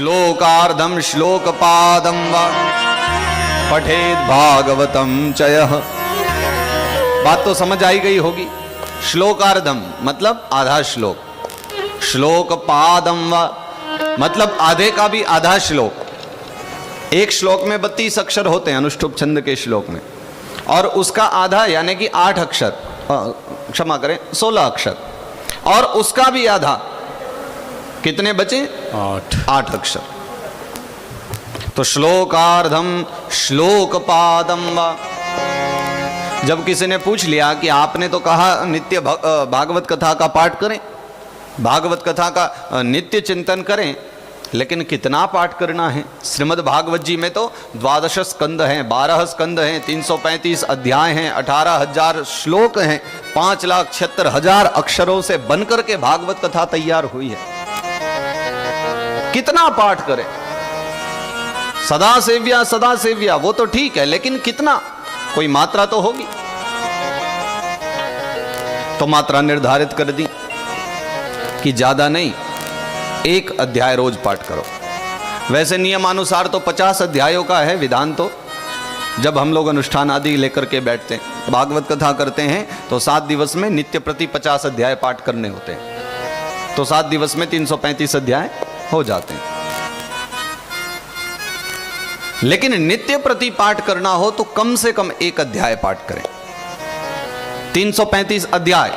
श्लोकार्धम श्लोकपादम वा पठेद भागवतम चयः। बात तो समझ आई गई होगी। श्लोकार्धम मतलब आधा श्लोक, श्लोकपादम वा मतलब आधे का भी आधा श्लोक। एक श्लोक में 32 अक्षर होते हैं अनुष्टुप छंद के श्लोक में, और उसका आधा यानी कि 8 अक्षर, क्षमा करें 16 अक्षर, और उसका भी आधा कितने बचे? 8 अक्षर। तो श्लोकार्धम श्लोकपादम वा। जब किसी ने पूछ लिया कि आपने तो कहा नित्य भागवत कथा का पाठ करें, भागवत कथा का नित्य चिंतन करें, लेकिन कितना पाठ करना है? श्रीमद् भागवत जी में तो 12 स्कंद हैं, 12 स्कंद हैं, 335 अध्याय हैं, 18,000 श्लोक हैं, 5,76,000 अक्षरों से बनकर के भागवत कथा तैयार हुई है। कितना पाठ करें? सदा सेव्या वो तो ठीक है, लेकिन कितना? कोई मात्रा तो होगी। तो मात्रा निर्धारित कर दी कि ज्यादा नहीं, 1 अध्याय रोज पाठ करो। वैसे नियमानुसार तो 50 अध्यायों का है विधान। तो जब हम लोग अनुष्ठान आदि लेकर के बैठते हैं, भागवत कथा करते हैं, तो 7 दिवस में नित्य प्रति 50 अध्याय पाठ करने होते हैं। तो 7 दिवस में 335 अध्याय हो जाते हैं। लेकिन नित्य प्रति पाठ करना हो तो कम से कम 1 अध्याय पाठ करें। 335 अध्याय,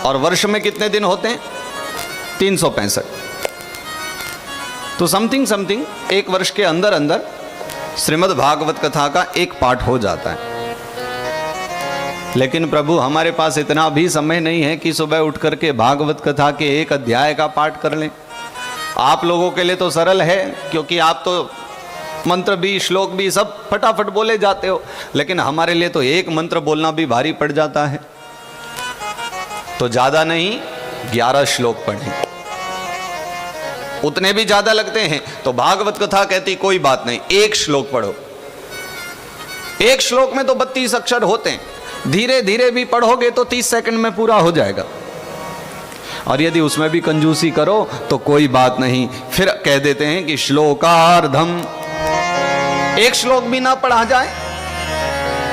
और वर्ष में कितने दिन होते हैं? 365। तो समथिंग 1 वर्ष के अंदर अंदर श्रीमद् भागवत कथा का 1 पाठ हो जाता है। लेकिन प्रभु हमारे पास इतना भी समय नहीं है कि सुबह उठ करके भागवत कथा के 1 अध्याय का पाठ कर लें। आप लोगों के लिए तो सरल है, क्योंकि आप तो मंत्र भी श्लोक भी सब फटाफट बोले जाते हो, लेकिन हमारे लिए तो 1 मंत्र बोलना भी भारी पड़ जाता है। तो ज्यादा नहीं, 11 श्लोक पढ़ें, उतने भी ज्यादा लगते हैं। तो भागवत कथा कहती कोई बात नहीं, 1 श्लोक पढ़ो। 1 श्लोक में तो 32 अक्षर होते हैं, धीरे धीरे भी पढ़ोगे तो 30 सेकंड में पूरा हो जाएगा। और यदि उसमें भी कंजूसी करो तो कोई बात नहीं, फिर कह देते हैं कि श्लोकार्धम। 1 श्लोक भी ना पढ़ा जाए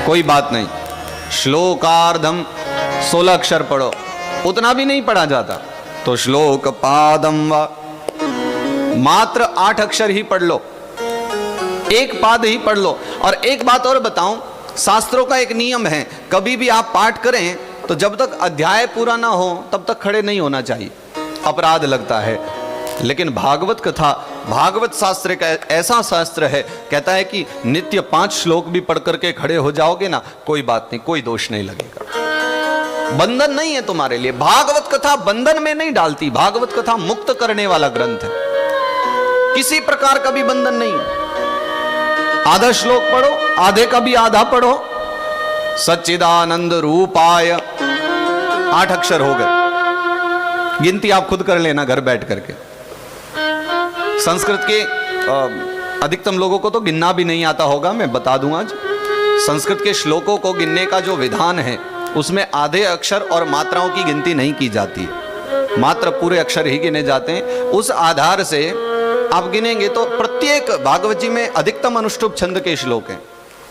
कोई बात नहीं, श्लोकार्धम 16 अक्षर पढ़ो, उतना भी नहीं पढ़ा जाता तो श्लोकपादम वा मात्र 8 अक्षर ही पढ़ लो, 1 पाद ही पढ़ लो। और एक बात और बताऊं, शास्त्रों का एक नियम है, कभी भी आप पाठ करें तो जब तक अध्याय पूरा ना हो तब तक खड़े नहीं होना चाहिए, अपराध लगता है। लेकिन भागवत कथा, भागवत शास्त्र का ऐसा शास्त्र है, कहता है कि नित्य 5 श्लोक भी पढ़ करके खड़े हो जाओगे ना, कोई बात नहीं, कोई दोष नहीं लगेगा। बंधन नहीं है तुम्हारे लिए। भागवत कथा बंधन में नहीं डालती, भागवत कथा मुक्त करने वाला ग्रंथ है, किसी प्रकार का भी बंधन नहीं है। आधा श्लोक पढ़ो, आधे का भी आधा पढ़ो। सच्चिदानंद रूपाय 8 अक्षर हो गए, गिनती आप खुद कर लेना घर बैठ करके। संस्कृत के अधिकतम लोगों को तो गिनना भी नहीं आता होगा, मैं बता दूंगा आज। संस्कृत के श्लोकों को गिनने का जो विधान है उसमें आधे अक्षर और मात्राओं की गिनती नहीं की जाती है, मात्र पूरे अक्षर ही गिने जाते हैं। उस आधार से आप गिनेंगे तो प्रत्येक भागवत जी में अधिकतम अनुष्टुप छंद के श्लोक हैं,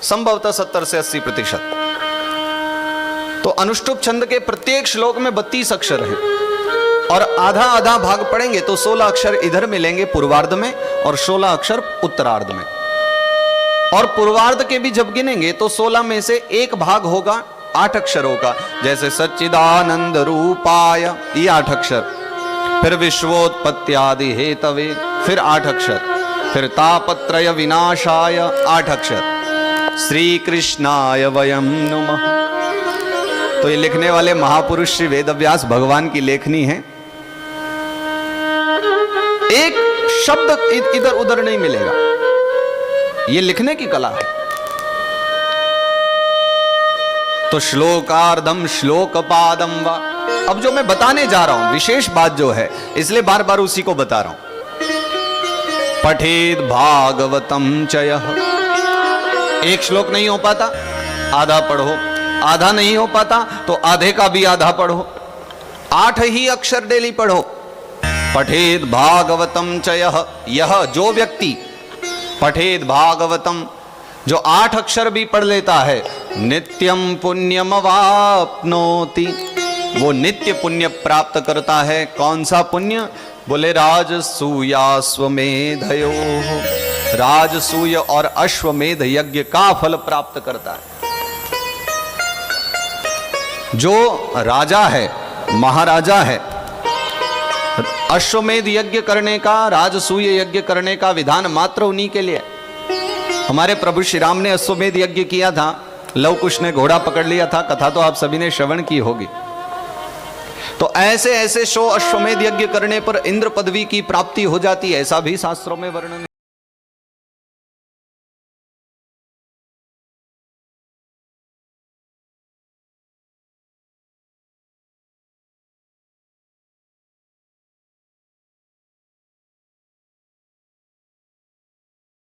संभवतः 70 से 80%। तो अनुष्टुप छंद के प्रत्येक श्लोक में 32 अक्षर हैं, और आधा आधा भाग पढ़ेंगे तो 16 अक्षर इधर मिलेंगे पूर्वार्ध में और 16 अक्षर उत्तरार्ध में। और पूर्वार्ध के भी जब गिनेंगे तो 16 में से 1 भाग होगा 8 अक्षरों का, जैसे सच्चिदानंद रूपाय, ये 8 अक्षर। फिर विश्वोत्पत्त्यादि हेतवे, फिर 8 अक्षर। फिर तापत्रय विनाशाय 8 अक्षर। श्री कृष्णाय वयम नुमः। तो ये लिखने वाले महापुरुष श्री वेदव्यास भगवान की लेखनी है, एक शब्द इधर उधर नहीं मिलेगा, ये लिखने की कला है। तो श्लोकार्धम श्लोकपादम वा। अब जो मैं बताने जा रहा हूं विशेष बात जो है, इसलिए बार बार उसी को बता रहा हूं। पठेद भागवतम चयः। 1 श्लोक नहीं हो पाता, आधा पढ़ो। आधा नहीं हो पाता तो आधे का भी आधा पढ़ो। 8 ही अक्षर डेली पढ़ो, पठेद भागवतम च यह जो व्यक्ति पठेद भागवतम, जो 8 अक्षर भी पढ़ लेता है, नित्यम पुण्यम अवाप्नोति, वो नित्य पुण्य प्राप्त करता है। कौन सा पुण्य? बोले राजसूयाश्वमेधयो, राजसूय और अश्वमेध यज्ञ का फल प्राप्त करता है। जो राजा है, महाराजा है, अश्वमेध यज्ञ करने का, राजसूय यज्ञ करने का विधान मात्र उन्हीं के लिए। हमारे प्रभु श्री राम ने अश्वमेध यज्ञ किया था, लव कुश ने घोड़ा पकड़ लिया था, कथा तो आप सभी ने श्रवण की होगी। तो ऐसे ऐसे 100 अश्वमेध यज्ञ करने पर इंद्र पदवी की प्राप्ति हो जाती है, ऐसा भी शास्त्रों में वर्णन है।